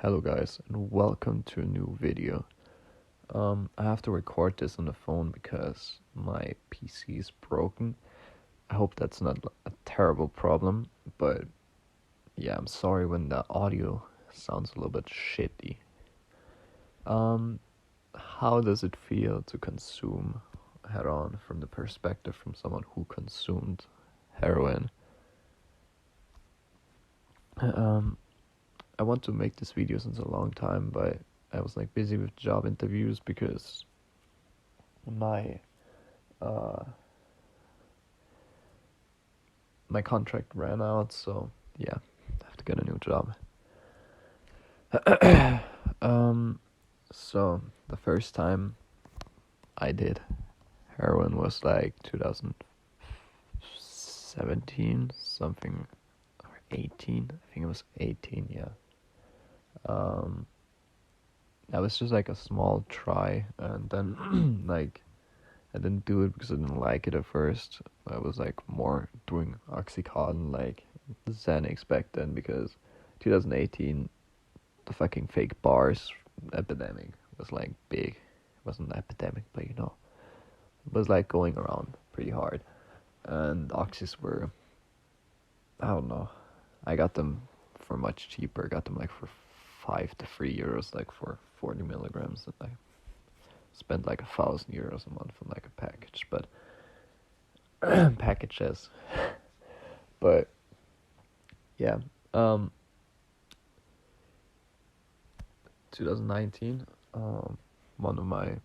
Hello guys and welcome to a new video. I have to record this on the phone because my PC is broken. I hope that's not a terrible problem, but yeah, I'm sorry when the audio sounds a little bit shitty. Um, how does it feel to consume heroin from the perspective from someone who consumed heroin? Um, I want to make this video since a long time, but I was busy with job interviews because my uh my contract ran out, so yeah, I have to get a new job. So the first time I did heroin was 2017 something, or 18. I think it was 18. Yeah. Um, that was just a small try, and then I didn't do it because I didn't like it at first. I was more doing Oxycontin, Xanax back then, because 2018 the fucking fake bars epidemic was big. It wasn't an epidemic, but it was going around pretty hard. And oxys were, I don't know, I got them for much cheaper. I got them for 5 to 3 euros, for 40 milligrams, and I spent 1,000 euros a month on a package, but packages. But yeah, 2019, one of my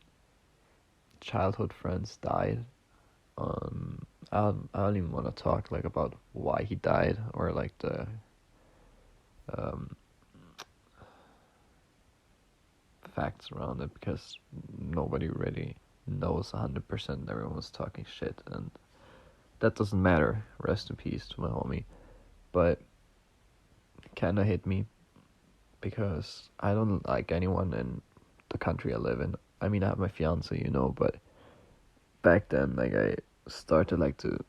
childhood friends died. I don't even want to talk about why he died, or the um facts around it, because nobody really knows 100%. Everyone was talking shit, and that doesn't matter. Rest in peace to my homie. But it kind of hit me because I don't like anyone in the country I live in. I mean, I have my fiance, but back then, I started to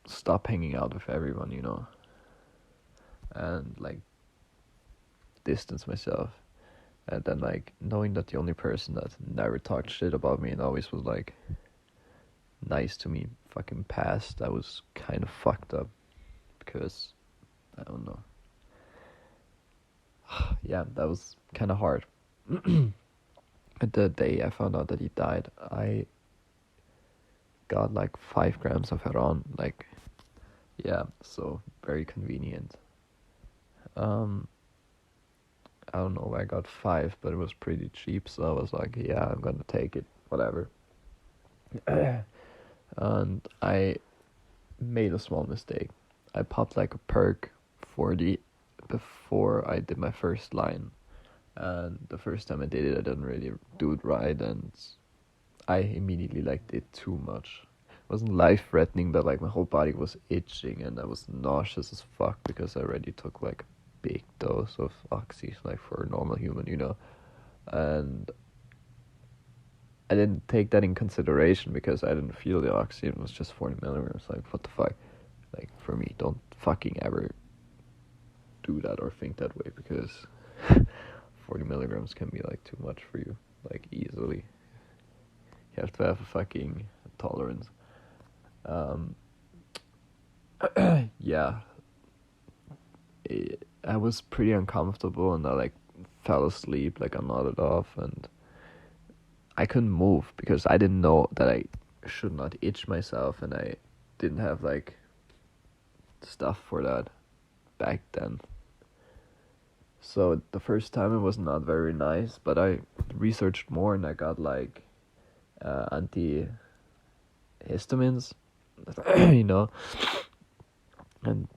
stop hanging out with everyone, and distance myself. And then knowing that the only person that never talked shit about me and always was nice to me fucking passed, that was kind of fucked up, because I don't know. Yeah, that was kind of hard. The day I found out that he died, I got 5 grams of heroin. Yeah, so very convenient. I don't know where I got 5, but it was pretty cheap, so I was yeah, I'm gonna take it, whatever. And I made a small mistake. I popped a perk 40 before I did my first line, and the first time I did it, I didn't really do it right, and I immediately did too much. It wasn't life threatening, but my whole body was itching, and I was nauseous as fuck because I already took a big dose of oxy, for a normal human, and I didn't take that in consideration because I didn't feel the oxy. It was just 40 milligrams. What the fuck? For me, don't fucking ever do that or think that way, because 40 milligrams can be too much for you, easily. You have to have a fucking tolerance. Yeah. I was pretty uncomfortable, and I fell asleep, I nodded off, and I couldn't move because I didn't know that I should not itch myself, and I didn't have stuff for that back then. So the first time it was not very nice, but I researched more, and I got antihistamines, and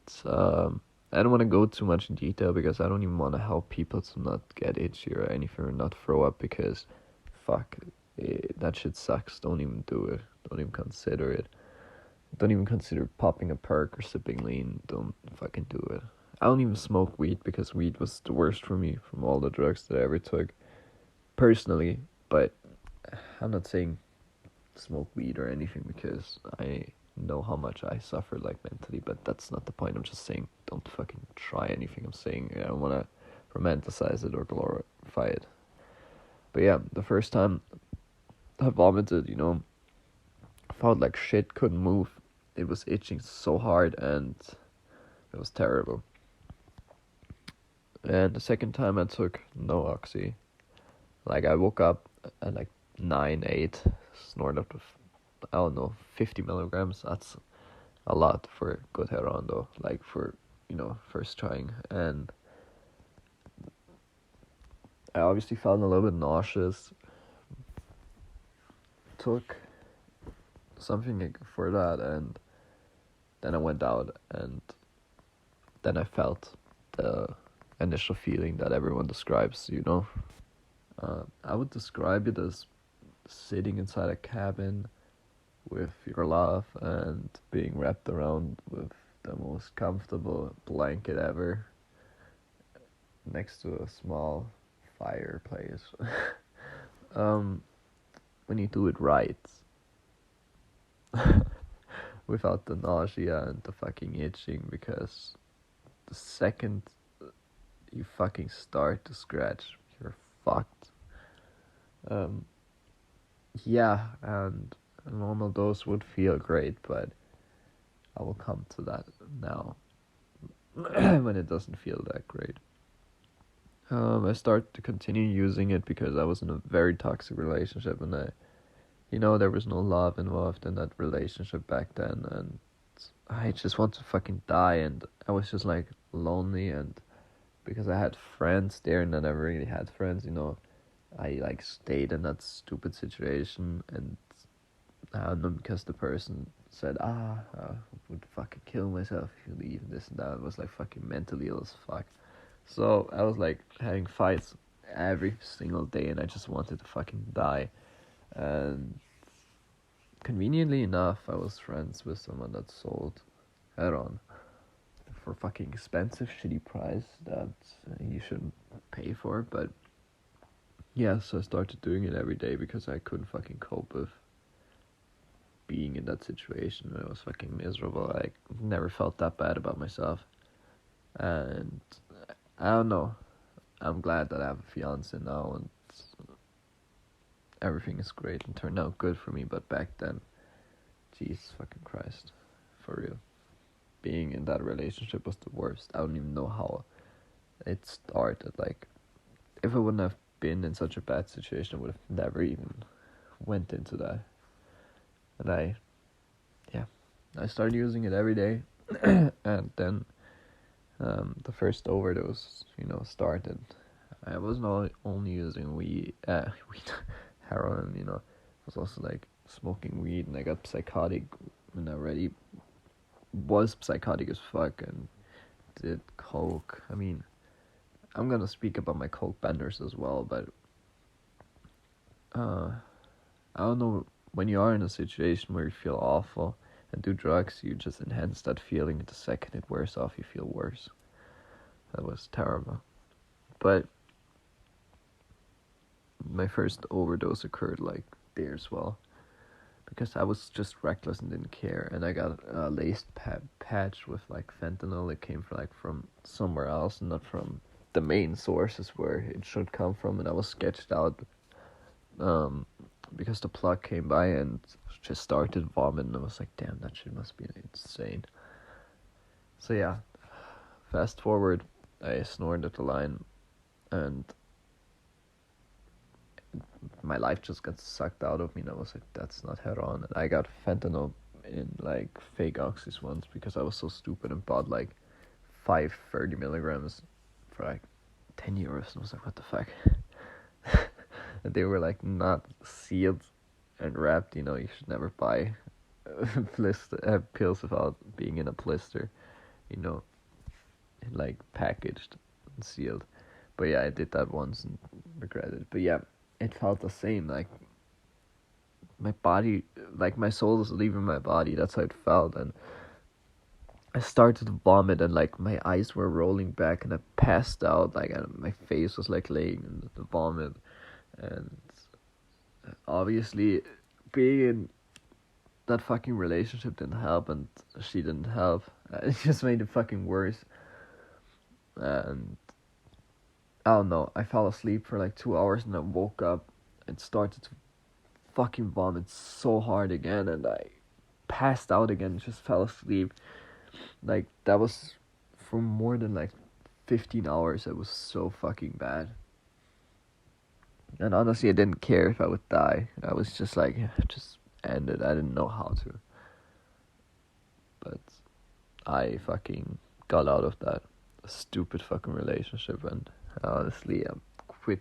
I don't want to go too much in detail because I don't even want to help people to not get itchy or anything, or not throw up, because fuck, that shit sucks. Don't even do it. Don't even consider it. Don't even consider popping a perk or sipping lean. Don't fucking do it. I don't even smoke weed because weed was the worst for me from all the drugs that I ever took, personally. But I'm not saying smoke weed or anything because I know how much I suffer mentally, but that's not the point. I'm just saying don't fucking try anything I'm saying. I don't want to romanticize it or glorify it. But yeah, the first time I vomited, felt like shit, couldn't move. It was itching so hard and it was terrible. And the second time I took no oxy. Like I woke up at like 9, 8, snorted up to, I don't know, 50 milligrams. That's a lot for good heroin though. Like for, first trying. And I obviously felt a little bit nauseous. Took something for that, and then I went out, and then I felt the initial feeling that everyone describes, I would describe it as sitting inside a cabin with your love and being wrapped around with the most comfortable blanket ever next to a small fireplace. When you do it right, without the nausea and the fucking itching, because the second you fucking start to scratch, you're fucked. Yeah, and a normal dose would feel great, but I will come to that now when it doesn't feel that great. I started to continue using it because I was in a very toxic relationship, and there was no love involved in that relationship back then, and I just want to fucking die, and I was just like lonely, and because I had friends there and I never really had friends, I like stayed in that stupid situation, and I don't know, because the person said, I would fucking kill myself if you leave, and this and that. I was like fucking mentally ill as fuck. So I was like having fights every single day, and I just wanted to fucking die. And conveniently enough, I was friends with someone that sold heroin for fucking expensive, shitty price that you shouldn't pay for. But yeah, so I started doing it every day because I couldn't fucking cope with being in that situation. I was fucking miserable. I never felt that bad about myself. And I don't know. I'm glad that I have a fiance now, and everything is great and turned out good for me. But back then, Jesus fucking Christ, for real, being in that relationship was the worst. I don't even know how it started. Like, if I wouldn't have been in such a bad situation, I would have never even went into that. And I started using it every day, and then the first overdose, started. I wasn't only using weed, heroin, I was also like smoking weed, and I got psychotic, and I already was psychotic as fuck, and did coke. I mean, I'm gonna speak about my coke benders as well, but I don't know, when you are in a situation where you feel awful and do drugs, you just enhance that feeling. The second it wears off, you feel worse. That was terrible. But my first overdose occurred like there as well, because I was just reckless and didn't care, and I got a laced patch with like fentanyl. It came from somewhere else, not from the main sources where it should come from, and I was sketched out because the plug came by and just started vomiting. I was like, damn, that shit must be insane. So yeah, fast forward, I snorted the line, and my life just got sucked out of me, and I was like, that's not heroin. And I got fentanyl in like fake oxys once because I was so stupid and bought like 30 milligrams for like 10 euros, and I was like, what the fuck? And they were like not sealed and wrapped. You should never buy pills without being in a blister, like packaged and sealed. But yeah, I did that once and regretted it. But yeah, it felt the same. Like my body, like my soul was leaving my body. That's how it felt. And I started to vomit, and like my eyes were rolling back, and I passed out. Like my face was like laying in the vomit. And obviously, being in that fucking relationship didn't help, and she didn't help. It just made it fucking worse. And I don't know. I fell asleep for like 2 hours and I woke up and started to fucking vomit so hard again, and I passed out again. Just fell asleep. Like that was for more than like 15 hours. It was so fucking bad. And honestly, I didn't care if I would die. I was just like, just end it. I didn't know how to. But I fucking got out of that stupid fucking relationship, and honestly, quit.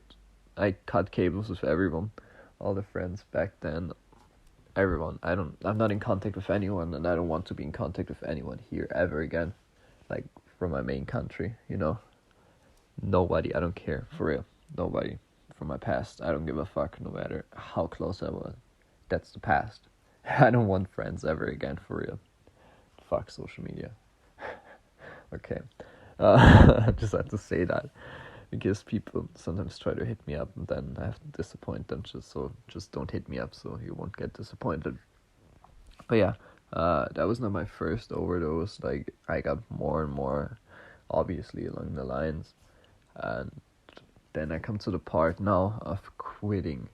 I cut cables with everyone, all the friends back then. Everyone. I'm not in contact with anyone, and I don't want to be in contact with anyone here ever again. Like from my main country, you know. Nobody. I don't care for real. Nobody from my past. I don't give a fuck, no matter how close I was. That's the past. I don't want friends ever again, for real. Fuck social media. Okay. I just had to say that because people sometimes try to hit me up and then I have to disappoint them, just don't hit me up so you won't get disappointed. But yeah, that was not my first overdose. Like, I got more and more, obviously, along the lines. And then I come to the part now of quitting.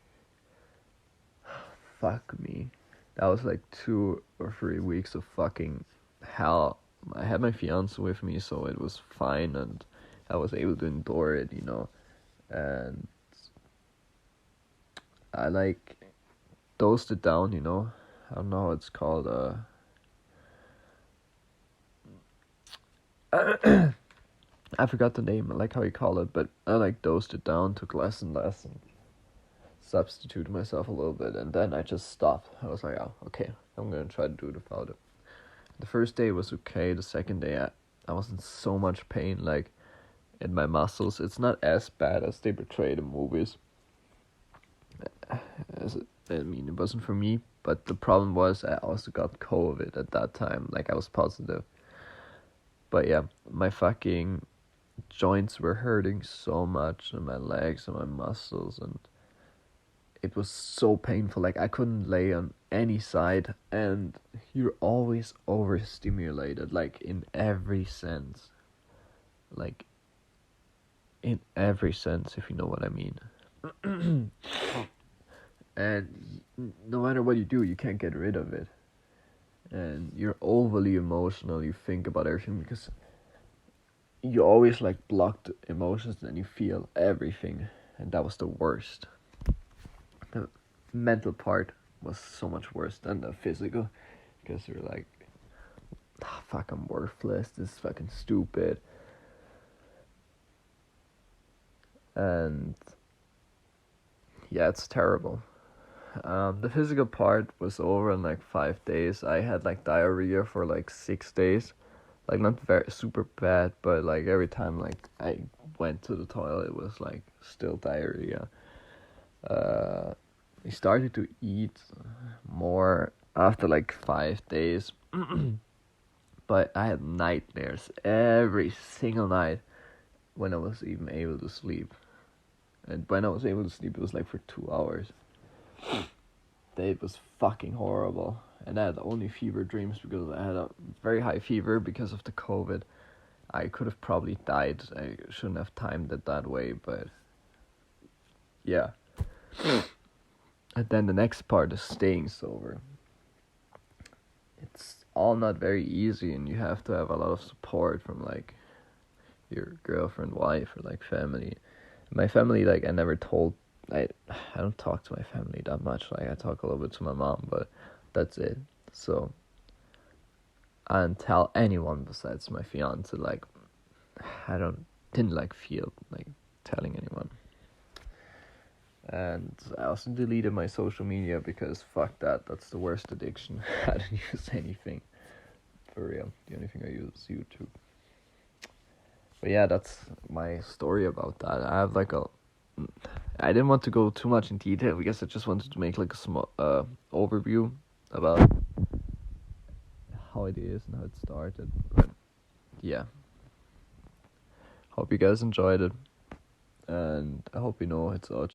Fuck me. That was like 2 or 3 weeks of fucking hell. I had my fiance with me, so it was fine, and I was able to endure it, you know. And I like dosed it down, you know. I don't know how it's called. I forgot the name. I like how you call it, but I like dosed it down, took less and less, and substituted myself a little bit, and then I just stopped. I was like, oh, okay, I'm gonna try to do it without it. The first day was okay. The second day, I was in so much pain, like in my muscles. It's not as bad as they portray the movies. It wasn't for me, but the problem was I also got COVID at that time. Like, I was positive. But yeah, my fucking joints were hurting so much, and my legs and my muscles, and it was so painful. Like, I couldn't lay on any side, and you're always overstimulated, like, in every sense. Like, in every sense, if you know what I mean. And no matter what you do, you can't get rid of it. And you're overly emotional. You think about everything because you always like blocked emotions, and you feel everything. And that was the worst. The mental part was so much worse than the physical, because you're like, fuck, I'm worthless. This is fucking stupid. And yeah, it's terrible. The physical part was over in like 5 days. I had like diarrhea for like 6 days. Like, not very super bad, but like every time like I went to the toilet, it was like still diarrhea. I started to eat more after like 5 days. But I had nightmares every single night when I was even able to sleep. And when I was able to sleep, it was like for 2 hours. It was fucking horrible. And I had only fever dreams because I had a very high fever because of the COVID. I could have probably died. I shouldn't have timed it that way, but yeah. And then the next part is staying sober. It's all not very easy, and you have to have a lot of support from like your girlfriend, wife, or like family. My family, like, I never told. I don't talk to my family that much. Like, I talk a little bit to my mom, but that's it. So I didn't tell anyone besides my fiance. Like, didn't like feel like telling anyone. And I also deleted my social media because fuck that. That's the worst addiction. I don't use anything for real. The only thing I use is YouTube. But yeah, that's my story about that. I didn't want to go too much in detail because I just wanted to make like a small overview about how it is and how it started. But yeah, hope you guys enjoyed it, and I hope you know it's out.